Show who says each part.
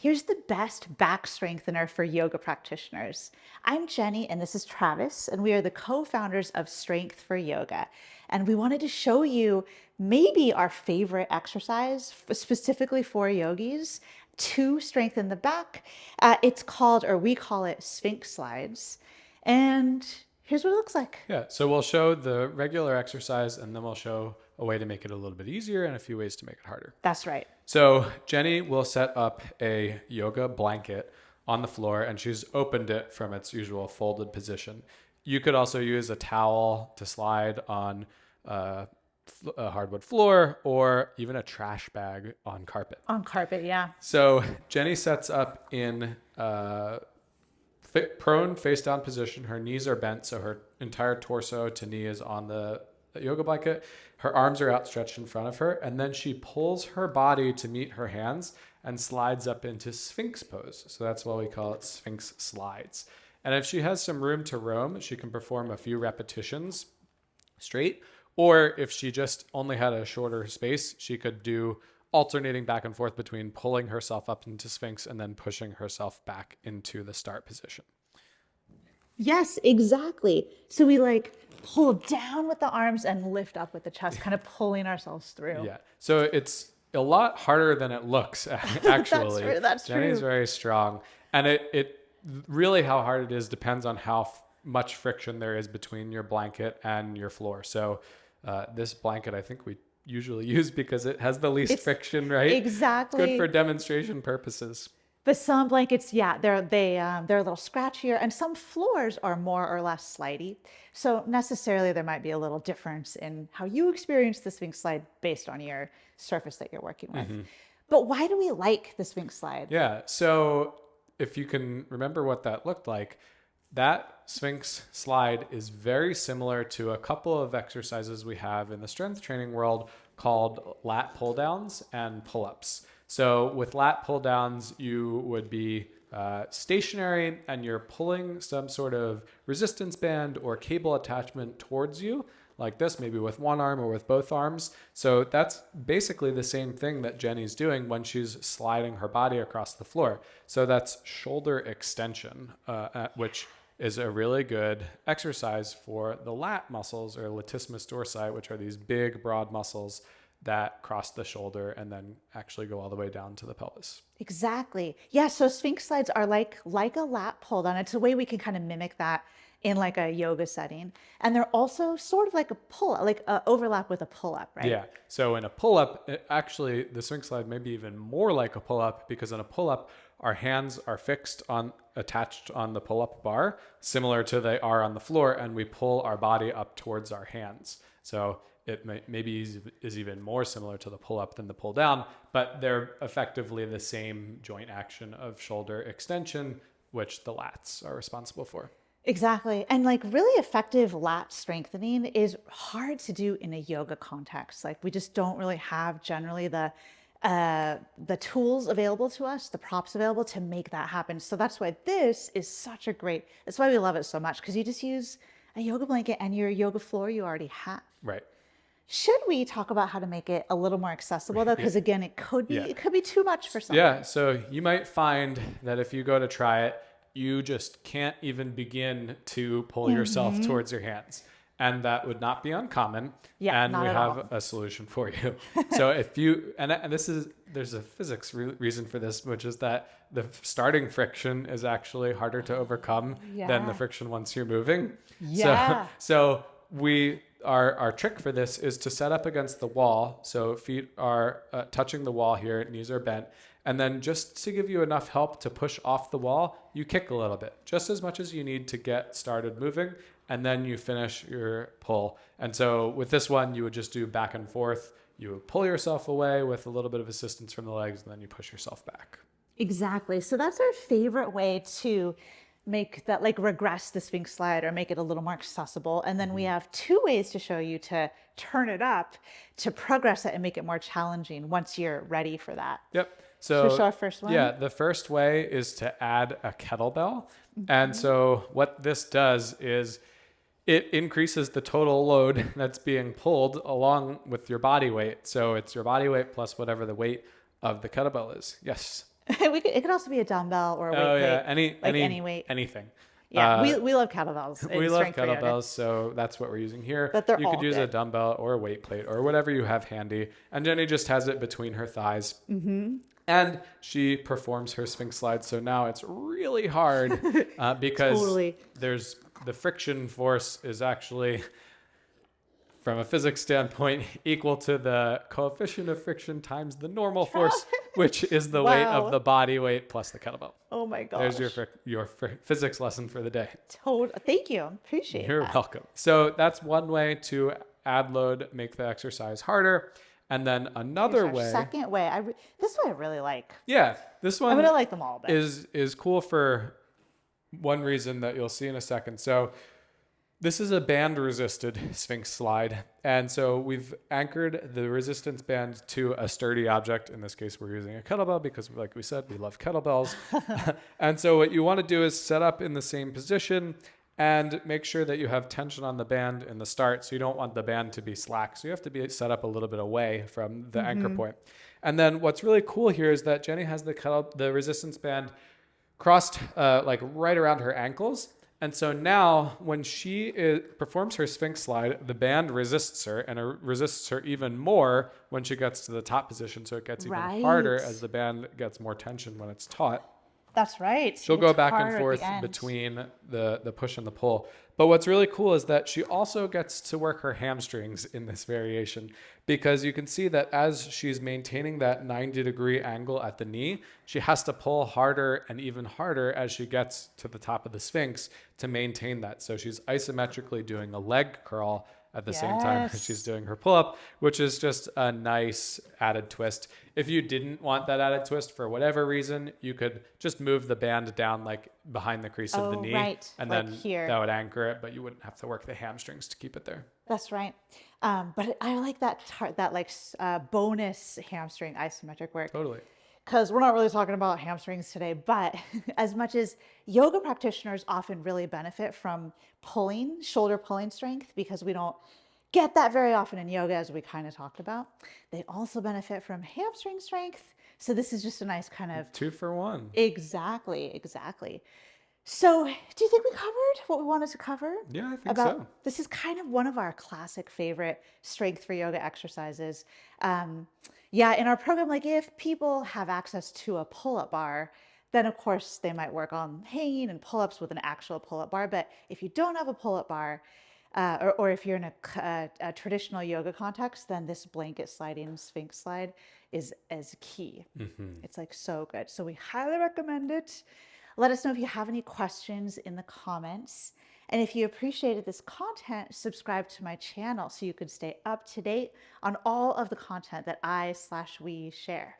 Speaker 1: Here's the best back strengthener for yoga practitioners. I'm Jenny, and this is Travis, and we are the co-founders of Strength for Yoga. And we wanted to show you maybe our favorite exercise specifically for yogis to strengthen the back. It's called, or we call it, Sphinx slides. And here's what it looks like.
Speaker 2: Yeah, so we'll show the regular exercise and then we'll show a way to make it a little bit easier and a few ways to make it harder.
Speaker 1: That's right.
Speaker 2: So Jenny will set up a yoga blanket on the floor and she's opened it from its usual folded position. You could also use a towel to slide on a hardwood floor or even a trash bag on carpet.
Speaker 1: On carpet, yeah.
Speaker 2: So Jenny sets up in prone face down position. Her knees are bent, so her entire torso to knee is on the yoga blanket. Her arms are outstretched in front of her, and then she pulls her body to meet her hands and slides up into Sphinx pose. So that's why we call it Sphinx slides. And if she has some room to roam, she can perform a few repetitions straight. Or if she just only had a shorter space, she could do alternating back and forth between pulling herself up into Sphinx and then pushing herself back into the start position.
Speaker 1: Yes, exactly. So we pull down with the arms and lift up with the chest, kind of pulling ourselves through.
Speaker 2: Yeah. So it's a lot harder than it looks, actually.
Speaker 1: That's true.
Speaker 2: Jenny's very strong. And it really how hard it is depends on how much friction there is between your blanket and your floor. So this blanket, I think we usually use because it has the least friction, right?
Speaker 1: Exactly.
Speaker 2: Good for demonstration purposes.
Speaker 1: But some blankets, yeah, they're a little scratchier, and some floors are more or less slidey. So necessarily there might be a little difference in how you experience the Sphinx slide based on your surface that you're working with. Mm-hmm. But why do we like the Sphinx slide?
Speaker 2: Yeah. So if you can remember what that looked like, that Sphinx slide is very similar to a couple of exercises we have in the strength training world called lat pull downs and pull-ups. So with lat pull downs, you would be stationary and you're pulling some sort of resistance band or cable attachment towards you like this, maybe with one arm or with both arms. So that's basically the same thing that Jenny's doing when she's sliding her body across the floor. So that's shoulder extension, which is a really good exercise for the lat muscles or latissimus dorsi, which are these big, broad muscles that cross the shoulder and then actually go all the way down to the pelvis.
Speaker 1: Exactly. Yeah, so Sphinx slides are like a lat pull down. It's a way we can kind of mimic that in like a yoga setting. And they're also sort of like a pull-up, like an overlap with a pull-up, right?
Speaker 2: Yeah. So in a pull-up, actually the Sphinx slide may be even more like a pull-up because in a pull-up, our hands are attached on the pull-up bar, similar to they are on the floor, and we pull our body up towards our hands. So it maybe is even more similar to the pull-up than the pull-down, but they're effectively the same joint action of shoulder extension, which the lats are responsible for.
Speaker 1: Exactly. And really effective lat strengthening is hard to do in a yoga context. We just don't really have generally the tools available to us, the props available to make that happen. So that's why this is that's why we love it so much, because you just use a yoga blanket and your yoga floor you already have.
Speaker 2: Right.
Speaker 1: Should we talk about how to make it a little more accessible though? Because again, it could be too much for some.
Speaker 2: Yeah. So you might find that if you go to try it, you just can't even begin to pull yourself towards your hands. And that would not be uncommon.
Speaker 1: Yeah,
Speaker 2: and we have a solution for you. So if you, and there's a physics reason for this, which is that the starting friction is actually harder to overcome than the friction once you're moving.
Speaker 1: Yeah.
Speaker 2: So our trick for this is to set up against the wall. So feet are touching the wall here, knees are bent. And then just to give you enough help to push off the wall, you kick a little bit, just as much as you need to get started moving. And then you finish your pull. And so with this one, you would just do back and forth. You would pull yourself away with a little bit of assistance from the legs, and then you push yourself back.
Speaker 1: Exactly. So that's our favorite way to make that regress the Sphinx slide or make it a little more accessible. And then we have two ways to show you to turn it up, to progress it and make it more challenging once you're ready for that.
Speaker 2: Yep.
Speaker 1: So should we show our first one?
Speaker 2: Yeah, the first way is to add a kettlebell. And so what this does is it increases the total load that's being pulled along with your body weight. So it's your body weight plus whatever the weight of the kettlebell is. Yes.
Speaker 1: It could also be a dumbbell or a weight
Speaker 2: Oh
Speaker 1: plate,
Speaker 2: yeah,
Speaker 1: any weight.
Speaker 2: anything.
Speaker 1: Yeah,
Speaker 2: Uh,
Speaker 1: we love kettlebells
Speaker 2: we
Speaker 1: in
Speaker 2: love
Speaker 1: strength for yoga,
Speaker 2: kettlebells, so that's what we're using here.
Speaker 1: but they're
Speaker 2: You could
Speaker 1: all
Speaker 2: use a
Speaker 1: good.
Speaker 2: dumbbell or a weight plate or whatever you have handy. And Jenny just has it between her thighs. And she performs her Sphinx slide. So now it's really hard because
Speaker 1: Totally.
Speaker 2: there's the friction force is actually, from a physics standpoint, equal to the coefficient of friction times the normal force, which is the weight
Speaker 1: Wow.
Speaker 2: of the body weight plus the kettlebell.
Speaker 1: Oh my gosh.
Speaker 2: There's your physics lesson for the day.
Speaker 1: Thank you. Appreciate
Speaker 2: You're
Speaker 1: that.
Speaker 2: welcome. So that's one way to add load, make the exercise harder. And then another
Speaker 1: Here's our
Speaker 2: way,
Speaker 1: second way. This way I really like.
Speaker 2: yeah, this
Speaker 1: I'm
Speaker 2: one
Speaker 1: gonna like them all, but
Speaker 2: is cool for one reason that you'll see in a second. So this is a band resisted Sphinx slide. And so we've anchored the resistance band to a sturdy object. In this case, we're using a kettlebell because, like we said, we love kettlebells. And so what you want to do is set up in the same position and make sure that you have tension on the band in the start. So you don't want the band to be slack. So you have to be set up a little bit away from the anchor point. And then what's really cool here is that Jenny has the resistance band crossed like right around her ankles. And so now when she performs her Sphinx slide, the band resists her and resists her even more when she gets to the top position. So it gets even harder as the band gets more tension when it's taut.
Speaker 1: that's right.
Speaker 2: She'll go
Speaker 1: It's
Speaker 2: back and
Speaker 1: harder at
Speaker 2: forth
Speaker 1: the end.
Speaker 2: between the push and the pull. But what's really cool is that she also gets to work her hamstrings in this variation, because you can see that as she's maintaining that 90-degree angle at the knee, she has to pull harder and even harder as she gets to the top of the Sphinx to maintain that. So she's isometrically doing a leg curl at the same time as she's doing her pull-up, which is just a nice added twist. If you didn't want that added twist for whatever reason, you could just move the band down like behind the crease of the knee, and
Speaker 1: like
Speaker 2: then
Speaker 1: here.
Speaker 2: that would anchor it, but you wouldn't have to work the hamstrings to keep it there.
Speaker 1: That's right. But I like that bonus hamstring isometric work.
Speaker 2: Totally.
Speaker 1: Because we're not really talking about hamstrings today, but as much as yoga practitioners often really benefit from shoulder pulling strength, because we don't get that very often in yoga, as we kind of talked about, they also benefit from hamstring strength. So this is just a nice kind of
Speaker 2: 2 for 1.
Speaker 1: Exactly. So do you think we covered what we wanted to cover?
Speaker 2: Yeah, I think so.
Speaker 1: This is kind of one of our classic favorite strength for yoga exercises. Yeah, in our program, like if people have access to a pull-up bar, then of course they might work on hanging and pull-ups with an actual pull-up bar. But if you don't have a pull-up bar, or if you're in a traditional yoga context, then this blanket sliding Sphinx slide is key. It's like so good. So we highly recommend it. Let us know if you have any questions in the comments. And if you appreciated this content, subscribe to my channel so you could stay up to date on all of the content that we share.